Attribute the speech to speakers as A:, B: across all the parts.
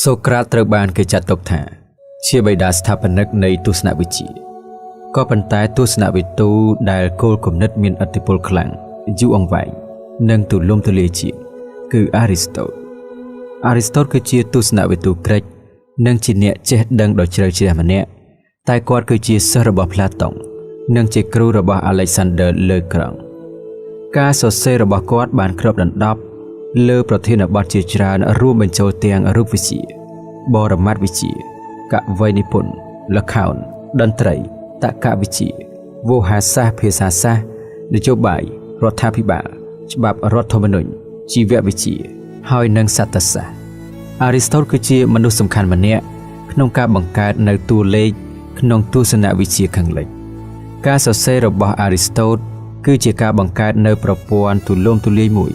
A: សូក្រាតត្រូវបានគេចាត់ទុកថាជាបិតាស្ថាបនិកនៃទស្សនវិជ្ជាក៏ប៉ុន្តែទស្សនវិទូដែលគោលគំនិតមានឥទ្ធិពលខ្លាំងយូរអង្វែងនិងទូលំទូលាយជាងគឺអារីស្តូតគឺជាទស្សនវិទូក្រិចនិងជាអ្នកចេះដឹងដ៏ជ្រៅជ្រះម្នាក់តែគាត់គឺជាសិស្សរបស់ផ្លាតុងនិងជាគ្រូរបស់ Alexander លើក្រង់ការសរសេររបស់គាត់បានគ្របដណ្ដប់លើប្រធានបទជាច្រើនរួមបញ្ចូលទាំងរូបវិទ្យាបរមត្ថវិទ្យាកវីនិពន្ធល្ខោនតន្ត្រីតក្កវិទ្យាវោហារសាស្ត្រភាសាសាស្ត្រនយោបាយរដ្ឋាភិបាលច្បាប់រដ្ឋធម្មនុញ្ញជីវវិទ្យាហើយនិងសត្វសាស្ត្រអារីស្តូតគឺជាមនុស្សសំខាន់ម្នាក់ក្នុងការបង្កើតនៅតួលេខក្នុងទស្សនវិជ្ជាខាងលិចការសរសេររបស់អារីស្តូតគឺជាការបង្កើតនៅប្រព័ន្ធទូលំទូលាយមួយ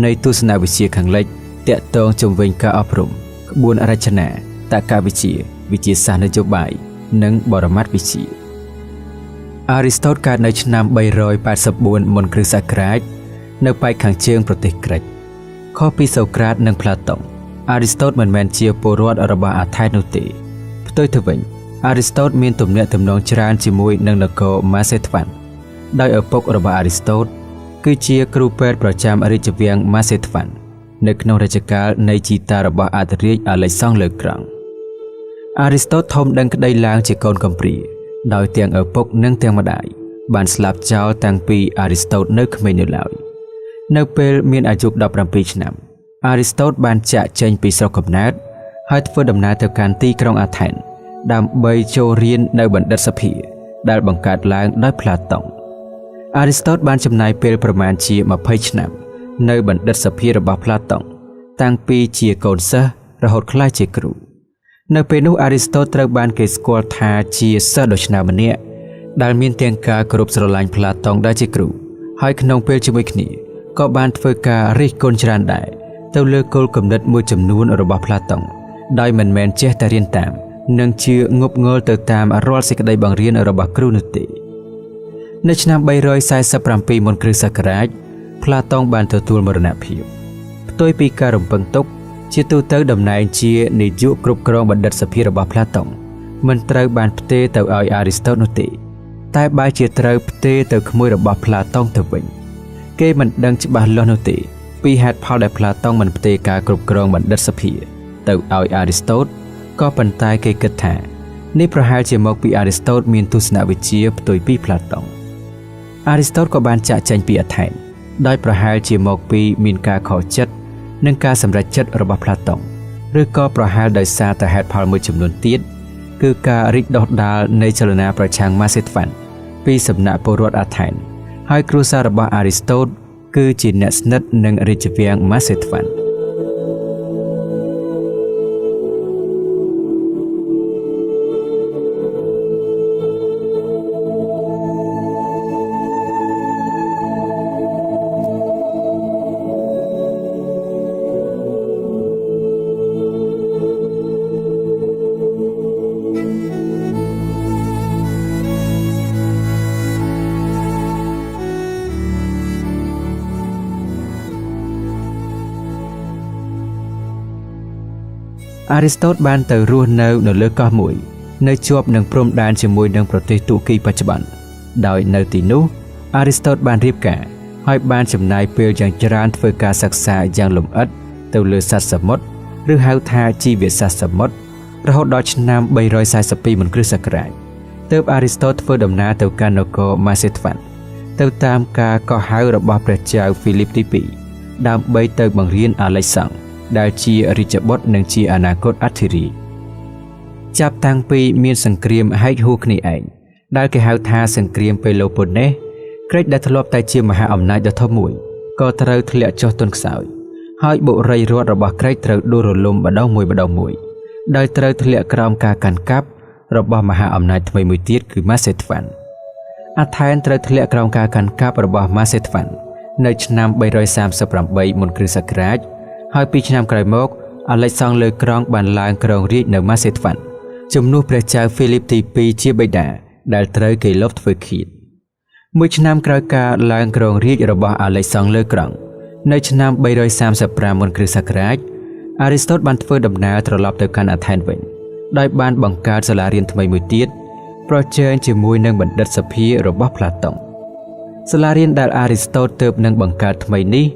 A: នៃទស្សនវិជ្ជាខាងលិចតាក់ទងជំវិញការអប់រំក្បួនរចនាតក្កវិទ្យាវិទ្យាសាស្ត្រនយោបាយនិងបរមត្ថវិទ្យាអារីស្តូតកើតនៅឆ្នាំ384មុនគ្រិស្តសករាជនៅប៉ែកខាងជើងប្រទេសក្រិកខុសពីសូក្រាតនិងផ្លាតុងអារីស្តូតមិនមែនជាពលរដ្ឋរបស់អាថែននោះទេផ្ទុយទៅវិញអារីស្តូតមានទំនាក់ទំនងច្រើនជាមួយនឹងនគរម៉ាសេថ្វាន់ដោយឪពុករបស់អារីស្តូតគឺជាគ្រូពេទ្យប្រចាំរាជវាំងម៉ាសេថ្វាន់នៅក្នុងរជ្ជកាលនៃជីតារបស់អធិរាជអាឡិចសង់លើក្រង់អារីស្តូតធំដឹងក្តីឡើងជាកូនកំព្រាដោយទាំងឪពុកនិងទាំងម្ដាយបានស្លាប់ចោលតាំងពីអារីស្តូតនៅក្មេងនៅឡើយនៅពេលមានអាយុ17ឆ្នាំអារីស្តូតបានចាកចេញពីស្រុកកំណើតហើយធ្វើដំណើរទៅកាន់ទីក្រុងអាថែនដើម្បីចូលរៀននៅបណ្ឌិតសភាដែលបង្កើតឡើងដោយផ្លាតុងអារីស្តូតបានចំណាយពេលប្រមាណជា20ឆ្នាំនៅបណ្ឌិតសភារបស់ផ្លាតុងតាំងពីជាកូនសិស្សរហូតក្លាយជាគ្រូនៅពេលនោះអារីស្តូតត្រូវបានគេស្គាល់ថាជាសិស្សដ៏ឆ្នើមម្នាក់ដែលមានទាំងការគោរពស្រឡាញ់ផ្លាតុងដែលជាគ្រូហើយក្នុងពេលជាមួយគ្នាក៏បានធ្វើការរិះគន់ច្រើនដែរទៅលើគោលគំនិតមួយចំនួនរបស់ផ្លាតុងដោយមិនមែនចេះតែរៀនតាមនិងជឿងប់ងល់ទៅតាមរាល់សេចក្តីបង្រៀនរបស់គ្រូនោះទេនៅឆ្នាំ347មុនគ្រិស្តសករាជផ្លាតុងបានទទួលមរណភាពផ្ទុយពីការរំពឹងទុកជាទូទៅតំណែងជានាយកគ្រប់គ្រងបណ្ឌិតសភារបស់ផ្លាតុងមិនត្រូវបានផ្ទេរទៅឲ្យអារីស្តូតនោះទេតែបែរជាត្រូវផ្ទេរទៅក្មួយរបស់ផ្លាតុងទៅវិញគេមិនដឹងច្បាស់លាស់នោះទេពីហេតុផលដែលផ្លាតុងមិនផ្ទេរការគ្រប់គ្រងបណ្ឌិតសភាទៅឲ្យអារីស្តូតក៏ប៉ុន្តែគេគិតថានេះប្រហែលជាមកពីអារីស្តូតមានទស្សនវិជ្ជាផ្ទុយពីផ្លាតុងអារីស្តូតក៏បានចាកចេញពីអាថែនដោយប្រហែលជាមកពីមានការខកចិត្តនិងការសម្រេចចិត្តរបស់ផ្លាតុងឬក៏ប្រហែលដោយសារតែហេតុផលមួយចំនួនទៀតគឺការរីកដុះដាលនៃចលនាប្រឆាំងម៉ាសេថ្វាន់ពីសំណាក់ពលរដ្ឋអាថែនហើយគ្រួសាររបស់អារីស្តូតគឺជាអ្នកស្និទ្ធនឹងរាជវាំងម៉ាសេថ្វាន់អារីស្តូតបានទៅរស់នៅលើកោះមួយនៅជាប់នឹងព្រំដែនជាមួយនឹងប្រទេសទូគីបច្ចុប្បន្នដោយនៅទីនោះអារីស្តូតបានរៀបការហើយបានចំណាយពេលយ៉ាងច្រើនធ្វើការសិក្សាយ៉ាងលម្អិតទៅលើសត្វសមុទ្រឬហៅថាជីវសាស្ត្រសមុទ្ររហូតដល់ឆ្នាំ342មុនគ្រិស្តសករាជទើបអារីស្តូតធ្វើដំណើរទៅកាន់នគរម៉ាសេថ្វាន់ទៅតាមការកោះហៅរបស់ព្រះចៅហ្វីលីបទី2ដើម្បីទៅបង្រៀនអាឡិចសង់ដែលជារាជបុត្រនិងជាអនាគតអធិរាជចាប់តាំងពីមានសង្គ្រាមហែកហួរគ្នាឯងដែលគេហៅថាសង្គ្រាមពេឡូប៉ូណេសក្រិចដែលធ្លាប់តែជាមហាអំណាចដ៏ធំមួយក៏ត្រូវធ្លាក់ចុះទន់ខ្សោយហើយបុរីរដ្ឋរបស់ក្រិចត្រូវដួលរលំម្ដងមួយដោយត្រូវធ្លាក់ក្រោមការកាន់កាប់របស់មហាអំណាចថ្មីមួយទៀតគឺម៉ាសេថ្វាន់អាថែនត្រូវធ្លាក់ក្រោមការកាន់កាប់របស់ម៉ាសេថ្វាន់នៅឆ្នាំ338មុនគ្រិស្តសករាជហើយពីឆ្នាំក្រោយមកអាឡិចសង់លើក្រង់បានឡើងគ្រងរាជ្យនៅម៉ាសេថ្វាន់ជំនួសព្រះចៅហ្វីលីបទី2ជាបិតាដែលត្រូវគេលុបធ្វើឃាតមួយឆ្នាំក្រោយការឡើងគ្រងរាជ្យរបស់អាឡិចសង់លើក្រង់នៅឆ្នាំ335មុនគ្រិស្តសករាជ Aristotle បានធ្វើដំណើរត្រឡប់ទៅកាន់អាថែនវិញដោយបានបង្កើតសាលារៀនថ្មីមួយទៀតប្រជែងជាមួយនឹងបណ្ឌិតសភារបស់ផ្លាតុងសាលារៀនដែល Aristotle ទើបនឹងបង្កើតថ្មីនេះ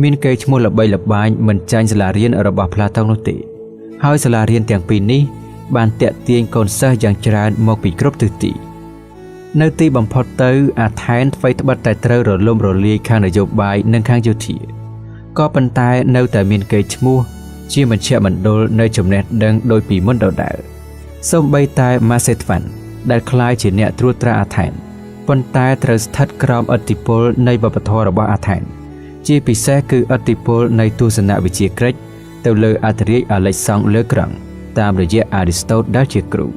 A: មានកេរ្តិ៍ឈ្មោះល្បីល្បាញមិនចាញ់សាលារៀនរបស់ផ្លាតុងនោះទេហើយសាលារៀនទាំងពីរនេះបានតាក់ទាញកូនសិស្សយ៉ាងច្រើនមកពីគ្រប់ទិសទីនៅទីបំផុតទៅអាថែនអ្វីត្បិតតែត្រូវរលំរលាយខាងនយោបាយនិងខាងយោធាក៏ប៉ុន្តែនៅតែមានកេរ្តិ៍ឈ្មោះជាមជ្ឈមណ្ឌលនៃចំណេះដឹងដោយពីមុនដដែលសូម្បីតែម៉ាសេត្វាន់ដែលក្លាយជាអ្នកត្រួតត្រាអាថែនប៉ុន្តែត្រូវស្ថិតក្រោមឥទ្ធិពលនៃវប្បធម៌របស់អាថែនជាពិសេសគឺឥទ្ធិពលនៃទស្សនវិជ្ជាក្រិចទៅលើអធិរាជអាឡិចសង់លើក្រង់តាមរយៈ Aristotle ដែលជាគ្រូ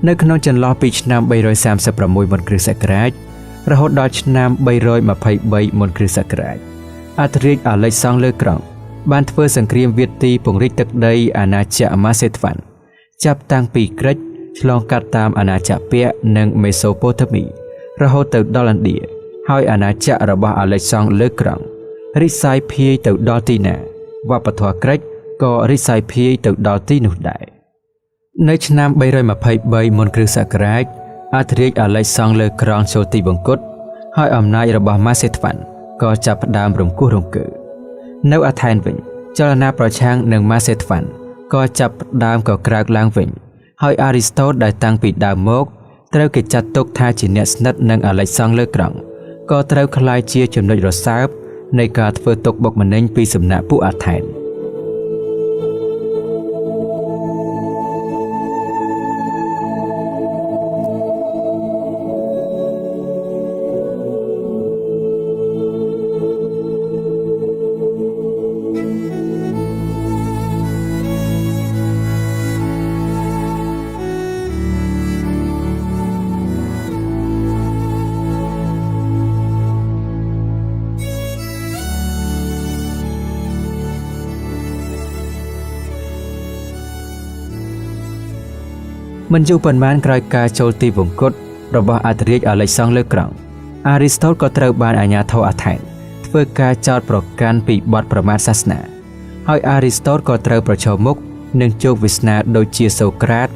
A: នៅក្នុងចន្លោះពីឆ្នាំ336មុនគ្រិស្តសករាជរហូតដល់ឆ្នាំ323មុនគ្រិស្តសករាជអធិរាជអាឡិចសង់លើក្រង់បានធ្វើសង្គ្រាមវាទីពង្រីកទឹកដីអាណាចក្រម៉ាសេត្វាន់ចាប់តាំងពីក្រិចឆ្លងកាត់តាមអាណាចក្រពាក់និងមេសូប៉ូតាមីរហូតទៅដល់ឥណ្ឌាហើយអាណាចក្ររបស់អាឡិចសង់លើក្រង់រិះសាយភាយទៅដល់ទីណាវប្បធម៌ក្រិចក៏រិះសាយភាយទៅដល់ទីនោះដែរនៅឆ្នាំ323មុនគ្រិស្តសករាជអធិរាជអាឡិចសង់លើក្រង់ចូលទីបង្គត់ហើយអំណាចរបស់ម៉ាសេត្វាន់ក៏ចាប់ផ្ដើមរង្គោះរង្គើនៅអាថែនវិញចលនាប្រឆាំងនឹងម៉ាសេត្វាន់ក៏ចាប់ផ្ដើមកក្រើកឡើងវិញហើយ Aristotle ដែលតាំងពីដើមមកត្រូវគេចាត់ទុកថាជាអ្នកស្និទ្ធនឹងអាឡិចសង់លើក្រង់ក៏ត្រូវក្លាយជាចំណុចរសើបនៃការធ្វើទុកបុកម្នេញពីសំណាក់ពួកអាថែនមិនយូរប៉ុន្មានក្រោយការចូលទីវង្គតរបស់អធិរាជអាឡិចសង់លើក្រង់ Aristotle ក៏ត្រូវបានអាជ្ញាធរអាថែនធ្វើការចោទប្រកាន់ពីបទប្រមាថសាសនាហើយ Aristotle ក៏ត្រូវប្រឈមមុខនឹងជោគវាសនាដូចជាសូក្រាត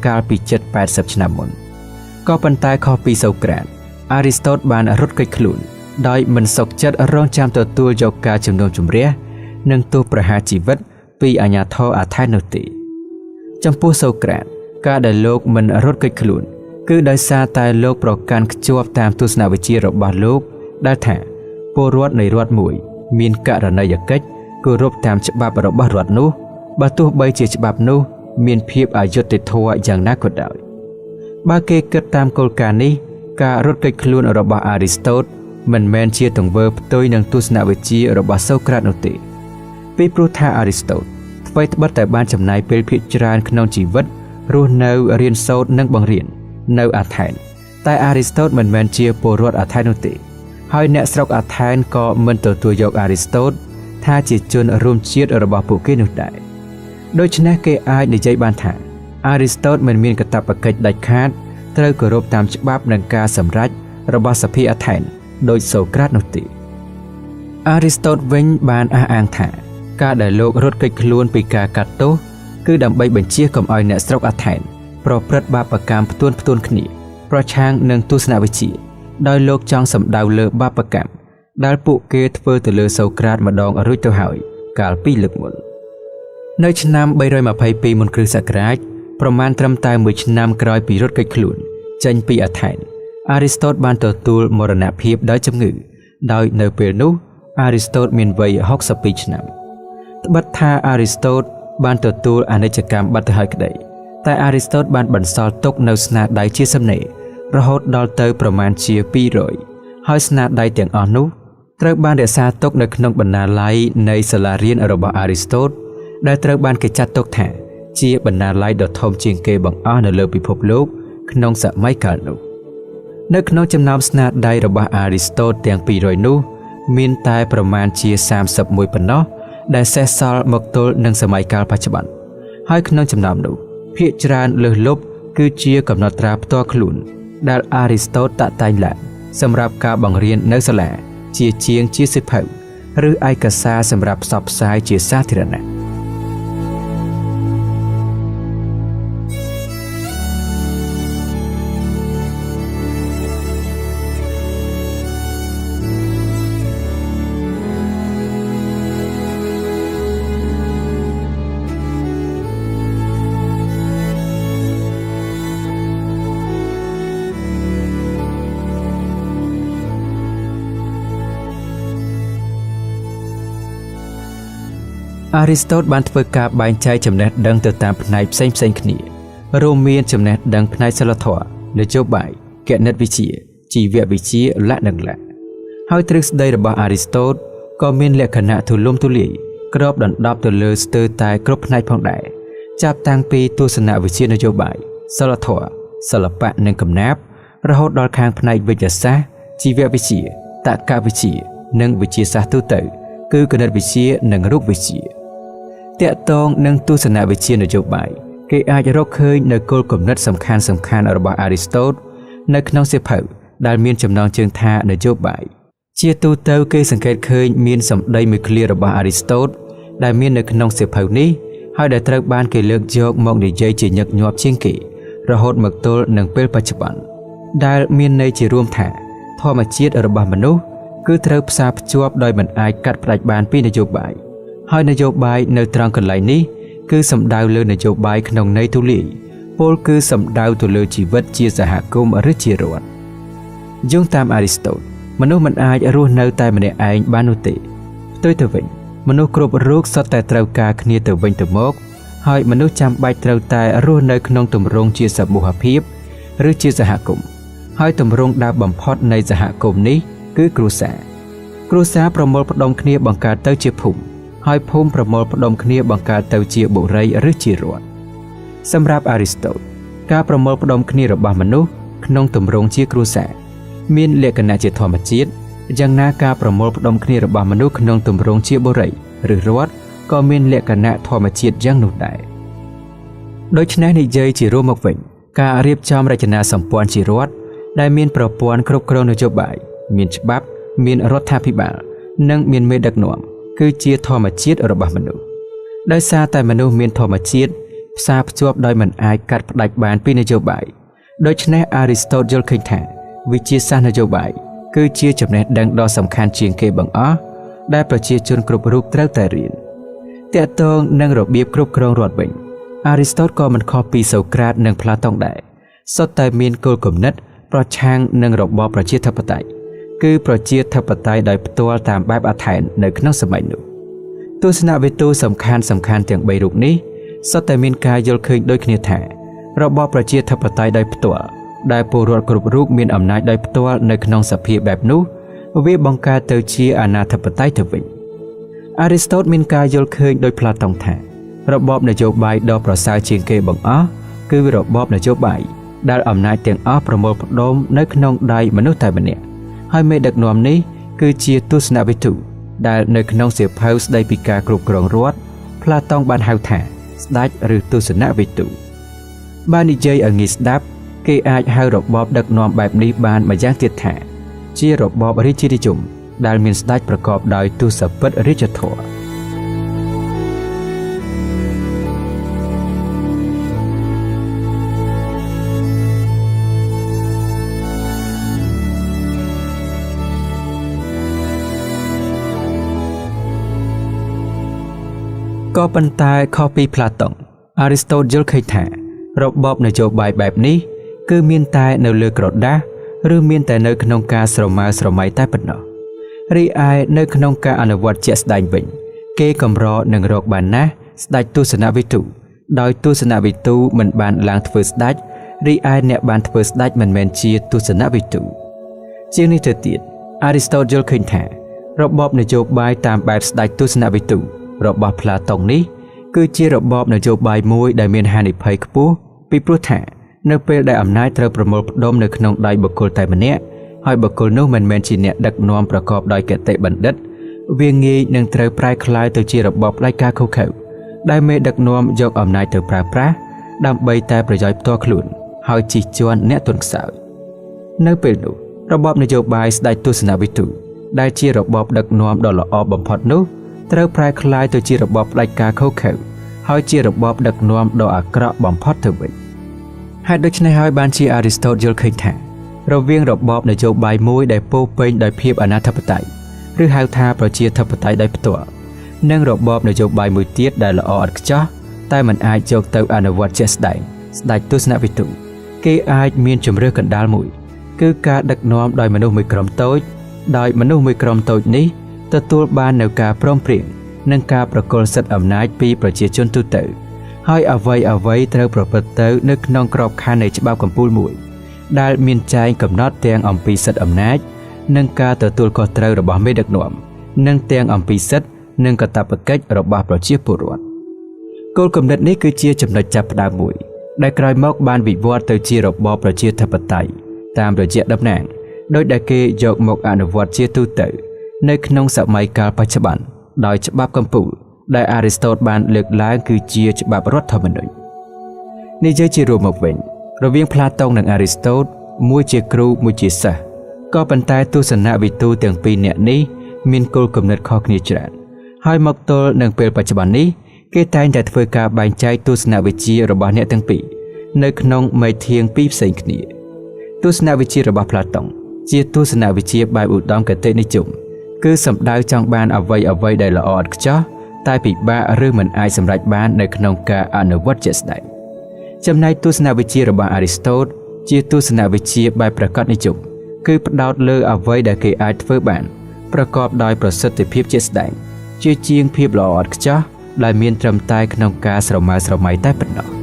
A: កាលពី780ឆ្នាំមុនក៏ប៉ុន្តែខុសពីសូក្រាត Aristotle បានរត់គេចខ្លួនដោយមិនសុខចិត្តរងចាំទទួលយកការជំនុំជម្រះនិងទោសប្រហារជីវិតពីអាជ្ញាធរអាថែននោះទេចំពោះសូក្រាតការដែលលោកមិនរត់គេចខ្លួនគឺដោយសារតែលោកប្រកាន់ខ្ជាប់តាមទស្សនវិជ្ជារបស់លោកដែលថាពលរដ្ឋនៃរដ្ឋមួយមានករណីយកិច្ចគោរពតាមច្បាប់របស់រដ្ឋនោះបើទោះបីជាច្បាប់នោះមានភាពអយុត្តិធម៌យ៉ាងណាក៏ដោយបើគេគិតតាមគោលការណ៍នេះការរត់គេចខ្លួនរបស់ Aristotle មិនមែនជាទង្វើផ្ទុយនឹងទស្សនវិជ្ជារបស់សូក្រាតនោះទេពីព្រោះថា Aristotle អ្វីត្បិតតែបានចំណាយពេលភាគច្រើនក្នុងជីវិតរស់នៅរៀនសូត្រនិងបង្រៀននៅអាថែនតែ Aristotle មិនមែនជាពលរដ្ឋអាថែននោះទេហើយអ្នកស្រុកអាថែនក៏មិនទទួលយក Aristotle ថាជាជនរួមជាតិរបស់ពួកគេនោះដែរដូច្នេះគេអាចនិយាយបានថា Aristotle មិនមានកាតព្វកិច្ចដាច់ខាតត្រូវគោរពតាមច្បាប់និងការសម្រេចរបស់សភាអាថែនដោយសូក្រាតនោះទេ Aristotle វិញបានអះអាងថាការដែលលោករត់គេចខ្លួនពីការកាត់ទោសគឺដើម្បីបញ្ជាកុំឲ្យអ្នកស្រុកអាថែនប្រព្រឹត្តបាបកម្មផ្ទួនគ្នាប្រឆាំងនឹងទស្សនវិជ្ជាដោយលោកចង់សម្ដៅលើបាបកម្មដែលពួកគេធ្វើទៅលើសូក្រាតម្ដងរួចទៅហើយកាលពីលើកមុននៅឆ្នាំ322មុនគ្រិស្តសករាជប្រមាណត្រឹមតែមួយឆ្នាំក្រោយពីរត់គេចខ្លួនចេញពីអាថែន Aristotle បានទទួលមរណភាពដោយជំងឺដោយនៅពេលនោះ Aristotle មានវ័យ62ឆ្នាំត្បិតថា Aristotle បានទទួលអនិច្ចកម្មបាត់ទៅហើយក្តីតែ Aristotle បានបន្សល់ទុកនៅស្នាដៃជាសំណេររហូតដល់ទៅប្រមាណជា200ហើយស្នាដៃទាំងអស់នោះត្រូវបានរក្សាទុកនៅក្នុងបណ្ណាល័យនៃសាលារៀនរបស់ Aristotle ដែលត្រូវបានគេចាត់ទុកថាជាបណ្ណាល័យដ៏ធំជាងគេបង្អស់នៅលើពិភពលោកក្នុងសម័យកាលនោះនៅក្នុងចំណោមស្នាដៃរបស់ Aristotle ទាំង200នោះមានតែប្រមាណជា31ប៉ុណ្ណោះដែលសេសសល់មកទល់នឹងសម័យកាលបច្ចុប្បន្នហើយក្នុងចំណោមនោះភាគច្រើនលើសលប់គឺជាកំណត់ត្រាផ្ទាល់ខ្លួនដែល Aristotle តាក់តែងឡើងសម្រាប់ការបង្រៀននៅសាលាជាជាងជាសិភៅឬឯកសារសម្រាប់ផ្សព្វផ្សាយជាសាធារណៈ Aristotle បានធ្វើការបែងចែកចំណេះដឹងទៅតាមផ្នែកផ្សេងៗគ្នារួមមានចំណេះដឹងផ្នែកសិលធម៌នយោបាយគណិតវិទ្យាជីវវិទ្យាលក្ខណៈហើយទ្រឹស្ដីរបស់ Aristotle ក៏មានលក្ខណៈទូលំទូលាយគ្របដណ្ដប់ទៅលើស្ទើរតែគ្រប់ផ្នែកផងដែរចាប់តាំងពីទស្សនវិជ្ជានយោបាយសិលធម៌សិល្បៈនិងកំណាព្យរហូតដល់ខាងផ្នែកវិទ្យាសាស្ត្រជីវវិទ្យាតក្កវិទ្យានិងវិទ្យាសាស្ត្រទូទៅគឺគណិតវិទ្យានិងរូបវិទ្យាតាក់ទងនឹងទស្សនវិជ្ជានយោបាយគេអាចរកឃើញនៅគោលគំនិតសំខាន់ៗរបស់ Aristotle នៅក្នុងសៀវភៅដែលមានចំណងជើងថានយោបាយជាទូទៅគេសង្កេតឃើញមានសម្ដីមួយឃ្លារបស់ Aristotle ដែលមាននៅក្នុងសៀវភៅនេះហើយដែលត្រូវបានគេលើកយកមកនិយាយជាញឹកញាប់ជាងគេរហូតមកទល់នឹងពេលបច្ចុប្បន្នដែលមានន័យជារួមថាធម្មជាតិរបស់មនុស្សគឺត្រូវផ្សារភ្ជាប់ដោយមិនអាចកាត់ផ្តាច់បានពីនយោបាយហើយនយោបាយនៅត្រង់កន្លែងនេះគឺសំដៅលើនយោបាយក្នុងន័យទូលាយពលគឺសំដៅទៅលើជីវិតជាសហគមន៍ឬជារដ្ឋយោងតាម Aristotle មនុស្សមិនអាចរស់នៅតែម្នាក់ឯងបាននោះទេផ្ទុយទៅវិញមនុស្សគ្រប់រូបសុទ្ធតែត្រូវការគ្នាទៅវិញទៅមកហើយមនុស្សចាំបាច់ត្រូវតែរស់នៅក្នុងទម្រង់ជាសមូហភាពឬជាសហគមន៍ហើយទម្រង់ដើមបំផុតនៃសហគមន៍នេះគឺគ្រួសារប្រមូលផ្ដុំគ្នាបង្កើតទៅជាភូមិហើយភូមិប្រមូលផ្ដុំគ្នាបង្កើតទៅជាបុរីឬជារដ្ឋសម្រាប់ Aristotle ការប្រមូលផ្ដុំគ្នារបស់មនុស្សក្នុងទម្រង់ជាគ្រួសារមានលក្ខណៈជាធម្មជាតិយ៉ាងណាការប្រមូលផ្ដុំគ្នារបស់មនុស្សក្នុងទម្រង់ជាបុរីឬរដ្ឋក៏មានលក្ខណៈធម្មជាតិយ៉ាងនោះដែរដូច្នេះនិយាយជារួមមកវិញការរៀបចំរចនាសម្ព័ន្ធជារដ្ឋដែលមានប្រព័ន្ធគ្រប់គ្រងនយោបាយមានច្បាប់មានរដ្ឋាភិបាលនិងមានមេដឹកនាំគឺជាធម្មជាតិរបស់មនុស្សដោយសារតែមនុស្សមានធម្មជាតិផ្សារភ្ជាប់ដោយមិនអាចកាត់ផ្តាច់បានពីនយោបាយដូច្នេះ Aristotle យល់ឃើញថាវិទ្យាសាស្ត្រនយោបាយគឺជាចំណេះដឹងដ៏សំខាន់ជាងគេបង្អស់ដែលប្រជាជនគ្រប់រូបត្រូវតែរៀនទាក់ទងនឹងរបៀបគ្រប់គ្រងរដ្ឋវិញ Aristotle ក៏មិនខុសពីសូក្រាតនិងផ្លាតុងដែរសុទ្ធតែមានគោលគំនិតប្រឆាំងនឹងរបបប្រជាធិបតេយ្យគឺប្រជាធិបតេយ្យដោយផ្ទាល់តាមបែបអាថែននៅក្នុងសម័យនោះទស្សនវិទូសំខាន់ទាំង3រូបនេះសុទ្ធតែមានការយល់ឃើញដូចគ្នាថារបបប្រជាធិបតេយ្យដោយផ្ទាល់ដែលពលរដ្ឋគ្រប់រូបមានអំណាចដោយផ្ទាល់នៅក្នុងសភាបែបនោះវាបង្កើតទៅជាអាណាធិបតេយ្យទៅវិញ Aristotle មានការយល់ឃើញដោយផ្លាតុងថារបបនយោបាយដ៏ប្រសើរជាងគេបង្អស់គឺរបបនយោបាយដែលអំណាចទាំងអស់ប្រមូលផ្ដុំនៅក្នុងដៃមនុស្សតែម្នាក់ហើយមេដឹកនាំនេះគឺជាទស្សនវិទូដែលនៅក្នុងសៀវភៅស្ដីពីការគ្រប់គ្រងរដ្ឋផ្លាតុងបានហៅថាស្ដេចឬទស្សនវិទូបាននិយាយឲ្យងាយស្ដាប់គេអាចហៅរបបដឹកនាំបែបនេះបានម្យ៉ាងទៀតថាជារបបរាជានិយមដែលមានស្ដេចប្រកបដោយទសពិធរាជធម៌ក៏ប៉ុន្តែខុសពីផ្លាតុង Aristotle យល់ឃើញថារបបនយោបាយបែបនេះគឺមានតែនៅលើក្រដាសឬមានតែនៅក្នុងការស្រមើស្រមៃតែប៉ុណ្ណោះរីឯនៅក្នុងការអនុវត្តជាក់ស្ដែងវិញគេកម្រនឹងរកបានណាស់ស្ដេចទស្សនវិទូដោយទស្សនវិទូមិនបានឡើងធ្វើស្ដេចរីឯអ្នកបានធ្វើស្ដេចមិនមែនជាទស្សនវិទូជាងនេះទៅទៀត Aristotle យល់ឃើញថារបបនយោបាយតាមបែបស្ដេចទស្សនវិទូរបស់ផ្លាតុងនេះគឺជារបបនយោបាយមួយដែលមានហានិភ័យខ្ពស់ពីព្រោះថានៅពេលដែលអំណាចត្រូវប្រមូលផ្ដុំនៅក្នុងដៃបុគ្គលតែម្នាក់ហើយបុគ្គលនោះមិនមែនជាអ្នកដឹកនាំប្រកបដោយគតិបណ្ឌិតវាងាយនឹងត្រូវប្រែក្លាយទៅជារបបផ្ដាច់ការឃោរឃៅដែលមេដឹកនាំយកអំណាចទៅប្រើប្រាស់ដើម្បីតែប្រយោជន៍ផ្ទាល់ខ្លួនហើយជិះជាន់អ្នកទន់ខ្សោយនៅពេលនោះរបបនយោបាយស្ដេចទស្សនវិទូដែលជារបបដឹកនាំដ៏ល្អបំផុតនោះត្រូវប្រែក្លាយទៅជារបបផ្ដាច់ការឃោរឃៅហើយជារបបដឹកនាំដ៏អាក្រក់បំផុតទៅវិញហេតុដូច្នេះហើយបានជា Aristotle យល់ឃើញថារវាងរបបនយោបាយមួយដែលពោរពេញដោយភាពអនាធិបតេយ្យឬហៅថាប្រជាធិបតេយ្យដោយផ្ទាល់និងរបបនយោបាយមួយទៀតដែលល្អឥតខ្ចោះតែមិនអាចយកទៅអនុវត្តជាក់ស្ដែងស្ដេចទស្សនវិទូគេអាចមានជំរឿកណ្ដាលមួយគឺការដឹកនាំដោយមនុស្សមួយក្រុមតូចដោយមនុស្សមួយក្រុមតូចនេះទទួលបាននូវការព្រមព្រៀង និងការប្រកល់សិទ្ធិអំណាចពីប្រជាជនទូទៅហើយអ្វីត្រូវប្រព្រឹត្តទៅនៅក្នុងក្របខ័ណ្ឌនៃច្បាប់កម្ពុជាមួយដែលមានចែងកំណត់ទាំងអំពីសិទ្ធិអំណាចនិងការទទួលខុសត្រូវរបស់មេដឹកនាំនិងទាំងអំពីសិទ្ធិនិងកាតព្វកិច្ចរបស់ប្រជាពលរដ្ឋគោលគំនិតនេះគឺជាចំណុចចាប់ផ្ដើមមួយដែលក្រោយមកបានវិវត្តទៅជារបបប្រជាធិបតេយ្យតាមរយៈតំណាងដោយដែលគេយកមកអនុវត្តជាទូទៅនៅក្នុងសម័យកាលបច្ចុប្បន្នដោយច្បាប់កម្ពុជាដែលអារីស្តូតបានលើកឡើងគឺជាច្បាប់រដ្ឋធម្មនុញ្ញនិយាយជារួមមកវិញរវាងផ្លាតុងនិងអារីស្តូតមួយជាគ្រូមួយជាសិស្សក៏ប៉ុន្តែទស្សនវិទូទាំងពីរនាក់នេះមានគោលគំនិតខុសគ្នាច្រើនហើយមកទល់នឹងពេលបច្ចុប្បន្ននេះគេតែងតែធ្វើការបែងចែកទស្សនវិជ្ជារបស់អ្នកទាំងពីរនៅក្នុងមេធាងពីរផ្សេងគ្នាទស្សនវិជ្ជារបស់ផ្លាតុងជាទស្សនវិជ្ជាបែបឧត្តមគតិនិយមគឺសំដៅចង់បានអ្វីដែលល្អឥតខ្ចោះតែពិបាកឬមិនអាចសម្រេចបាននៅក្នុងការអនុវត្តជាក់ស្ដែងចំណែកទស្សនវិជ្ជារបស់អារីស្តូតជាទស្សនវិជ្ជាបែបប្រាកដនិយមគឺផ្ដោតលើអ្វីដែលគេអាចធ្វើបានប្រកបដោយប្រសិទ្ធភាពជាក់ស្ដែងជាជាងភាពល្អឥតខ្ចោះដែលមានត្រឹមតែក្នុងការស្រមើស្រមៃតែប៉ុណ្ណោះ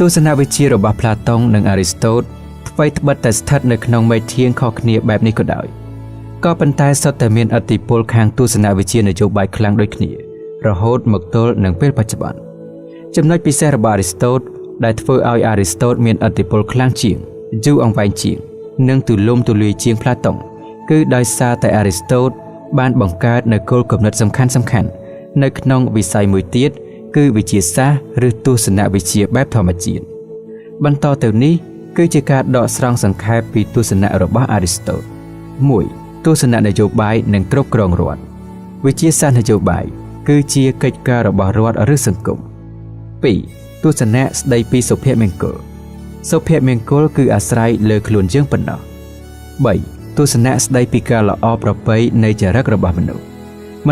A: ទស្សនវិជ្ជារបស់ផ្លាតុងនិងអារីស្តូតថ្មីត្បិតតែស្ថិតនៅក្នុងមេធាងខុសគ្នាបែបនេះក៏ដោយក៏ប៉ុន្តែសុទ្ធតែមានឥទ្ធិពលខាងទស្សនវិជ្ជានយោបាយខ្លាំងដូចគ្នារហូតមកទល់នឹងពេលបច្ចុប្បន្នចំណុចពិសេសរបស់អារីស្តូតដែលធ្វើឲ្យអារីស្តូតមានឥទ្ធិពលខ្លាំងជាងយូរអង្វែងជាងនិងទូលំទូលាយជាងផ្លាតុងគឺដោយសារតែអារីស្តូតបានបង្កើតនូវគោលគំនិតសំខាន់នៅក្នុងវិស័យមួយទៀតគឺវិទ្យាសាស្ត្រឬទស្សនវិជ្ជាបែបធម្មជាតិបន្តទៅនេះគឺជាការដកស្រង់សង្ខេបពីទស្សនៈរបស់អារីស្តូត 1. ទស្សនៈនយោបាយនិងគ្រប់គ្រងរដ្ឋវិទ្យាសាស្ត្រនយោបាយគឺជាកិច្ចការរបស់រដ្ឋឬសង្គម 2. ទស្សនៈស្ដីពីសុភមង្គលសុភមង្គលគឺអាស្រ័យលើខ្លួនយើងប៉ុណ្ណោះ 3. ទស្សនៈស្ដីពីការល្អប្រពៃនៃចរិតរបស់ម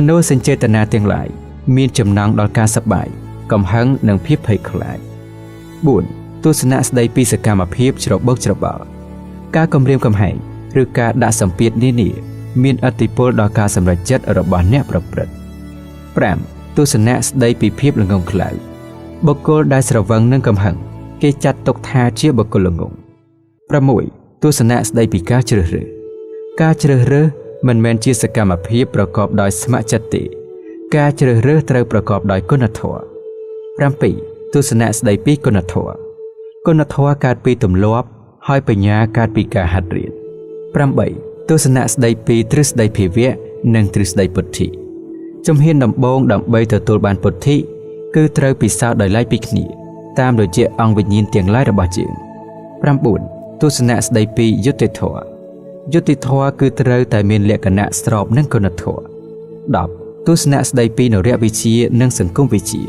A: នុស្សសញ្ចេតនាទាំងឡាយមានចំណងដល់ការសប្បាយកំហឹងនិងភាពភ័យខ្លាច 4. ទស្សនៈស្ដីពីសកម្មភាពច្របូកច្របល់ការគំរាមកំហែងឬការដាក់សម្ពាធនានាមានឥទ្ធិពលដល់ការសម្រេចចិត្តរបស់អ្នកប្រព្រឹត្ត 5. ទស្សនៈស្ដីពីភាពល្ងង់ខ្លៅបុគ្គលដែលស្រវឹងនឹងកំហឹងគេចាត់ទុកថាជាបុគ្គលល្ងង់ 6. ទស្សនៈស្ដីពីការជ្រើសរើសមិនមែនជាសកម្មភាពប្រកបដោយស្ម័គ្រចិត្តទេការជ្រើសរើសត្រូវប្រកបដោយគុណធម៌ 7. ទស្សនៈស្ដីពីគុណធម៌កើតពីទម្លាប់ហើយបញ្ញាកើតពីការហាត់រៀន 8. ទស្សនៈស្ដីពីទ្រឹស្ដីភាវៈនិងទ្រឹស្ដីពុទ្ធិជំហានដំបូងដើម្បីទទួលបានពុទ្ធិគឺត្រូវពិសោធន៍ដោយឡែកពីគ្នាតាមរយៈអង្គវិញ្ញាណទាំងឡាយរបស់យើង 9. ទស្សនៈស្ដីពីយុត្តិធម៌គឺត្រូវតែមានលក្ខណៈស្របនឹងគុណធម៌ 10. ទស្សនៈស្ដីពីនរវិជ្ជានិងសង្គមវិជ្ជា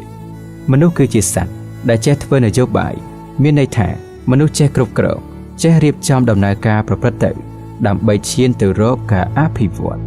A: មនុស្សគឺជាសត្វដែលចេះធ្វើនយោបាយមានន័យថាមនុស្សចេះគ្រប់គ្រងចេះរៀបចំដំណើរការប្រព្រឹត្តទៅដើម្បីឈានទៅរកការអភិវឌ្ឍ